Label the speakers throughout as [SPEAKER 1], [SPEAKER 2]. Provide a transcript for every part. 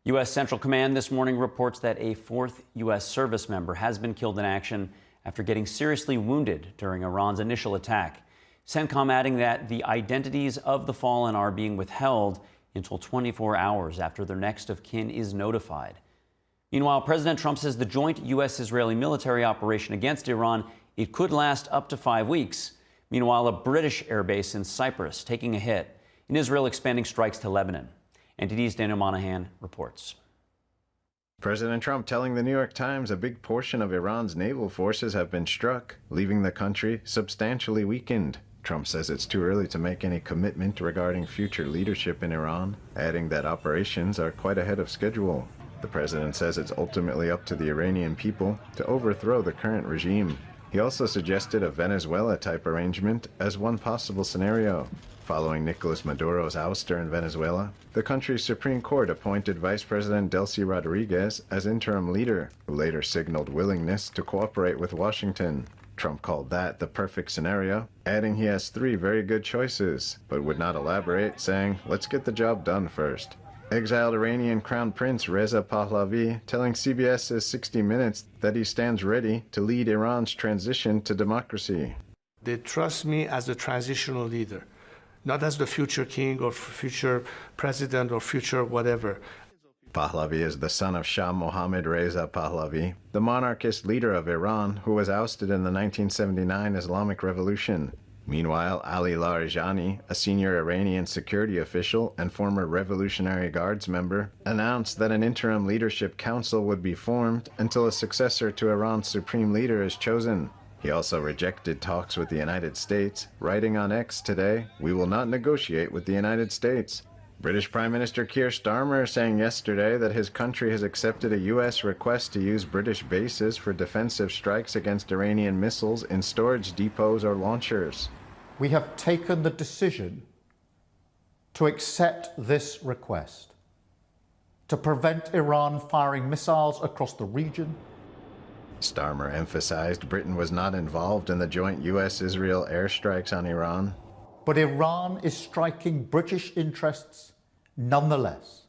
[SPEAKER 1] U.S. Central Command this morning reports that a fourth U.S. service member has been killed in action after getting seriously wounded during Iran's initial attack. CENTCOM adding that the identities of the fallen are being withheld until 24 hours after their next of kin is notified. Meanwhile, President Trump says the joint U.S.-Israeli military operation against Iran, it could last up to 5 weeks. Meanwhile, a British airbase in Cyprus taking a hit, and Israel expanding strikes to Lebanon. NTD's Daniel Monahan reports.
[SPEAKER 2] President Trump telling the New York Times a big portion of Iran's naval forces have been struck, leaving the country substantially weakened. Trump says it's too early to make any commitment regarding future leadership in Iran, adding that operations are quite ahead of schedule. The president says it's ultimately up to the Iranian people to overthrow the current regime. He also suggested a Venezuela-type arrangement as one possible scenario. Following Nicolas Maduro's ouster in Venezuela, the country's Supreme Court appointed Vice President Delcy Rodriguez as interim leader, who later signaled willingness to cooperate with Washington. Trump called that the perfect scenario, adding he has 3 very good choices, but would not elaborate, saying, "Let's get the job done first." Exiled Iranian Crown Prince Reza Pahlavi telling CBS's 60 Minutes that he stands ready to lead Iran's transition to democracy.
[SPEAKER 3] They trust me as a transitional leader, not as the future king or future president or future whatever.
[SPEAKER 2] Pahlavi is the son of Shah Mohammad Reza Pahlavi, the monarchist leader of Iran who was ousted in the 1979 Islamic Revolution. Meanwhile, Ali Larijani, a senior Iranian security official and former Revolutionary Guards member, announced that an interim leadership council would be formed until a successor to Iran's supreme leader is chosen. He also rejected talks with the United States, writing on X today, "We will not negotiate with the United States." British Prime Minister Keir Starmer saying yesterday that his country has accepted a U.S. request to use British bases for defensive strikes against Iranian missiles in storage depots or launchers.
[SPEAKER 4] We have taken the decision to accept this request to prevent Iran firing missiles across the region.
[SPEAKER 2] Starmer emphasized Britain was not involved in the joint U.S.-Israel airstrikes on Iran.
[SPEAKER 4] But Iran is striking British interests nonetheless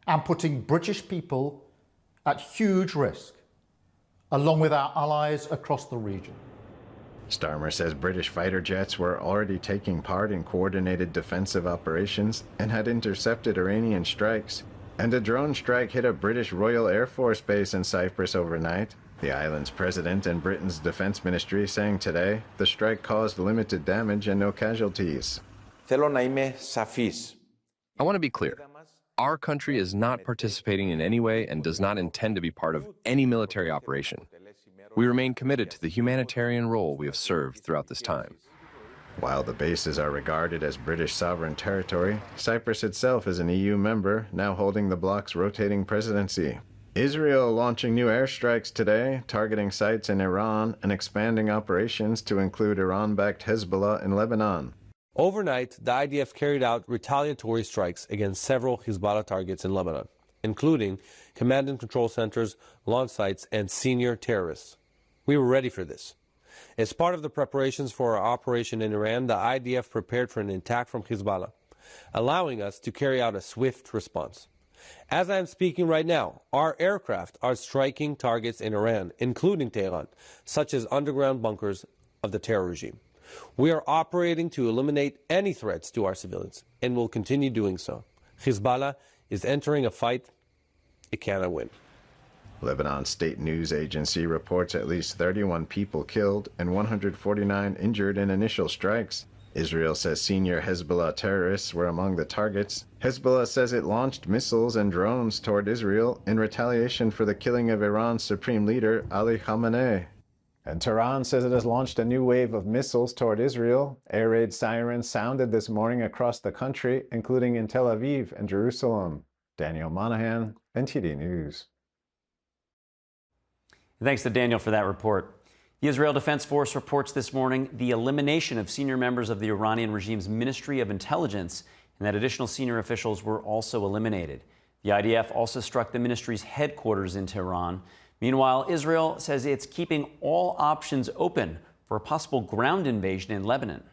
[SPEAKER 4] and putting British people at huge risk, along with our allies across the region.
[SPEAKER 2] Starmer says British fighter jets were already taking part in coordinated defensive operations and had intercepted Iranian strikes, and a drone strike hit a British Royal Air Force base in Cyprus overnight. The island's president and Britain's defense ministry saying today the strike caused limited damage and no casualties.
[SPEAKER 5] I
[SPEAKER 6] want to be clear. Our country is not participating in any way and does not intend to be part of any military operation. We remain committed to the humanitarian role we have served throughout this time.
[SPEAKER 2] While the bases are regarded as British sovereign territory, Cyprus itself is an EU member, now holding the bloc's rotating presidency. Israel launching new airstrikes today, targeting sites in Iran and expanding operations to include Iran-backed Hezbollah in Lebanon.
[SPEAKER 7] Overnight, the IDF carried out retaliatory strikes against several Hezbollah targets in Lebanon, including command and control centers, launch sites, and senior terrorists. We were ready for this. As part of the preparations for our operation in Iran, the IDF prepared for an attack from Hezbollah, allowing us to carry out a swift response. As I am speaking right now, our aircraft are striking targets in Iran, including Tehran, such as underground bunkers of the terror regime. We are operating to eliminate any threats to our civilians, and will continue doing so. Hezbollah is entering a fight it cannot win.
[SPEAKER 2] Lebanon's state news agency reports at least 31 people killed and 149 injured in initial strikes. Israel says senior Hezbollah terrorists were among the targets. Hezbollah says it launched missiles and drones toward Israel in retaliation for the killing of Iran's supreme leader, Ali Khamenei. And Tehran says it has launched a new wave of missiles toward Israel. Air raid sirens sounded this morning across the country, including in Tel Aviv and Jerusalem. Daniel Monahan, NTD News.
[SPEAKER 1] Thanks to Daniel for that report. The Israel Defense Force reports this morning the elimination of senior members of the Iranian regime's Ministry of Intelligence, and that additional senior officials were also eliminated. The IDF also struck the ministry's headquarters in Tehran. Meanwhile, Israel says it's keeping all options open for a possible ground invasion in Lebanon.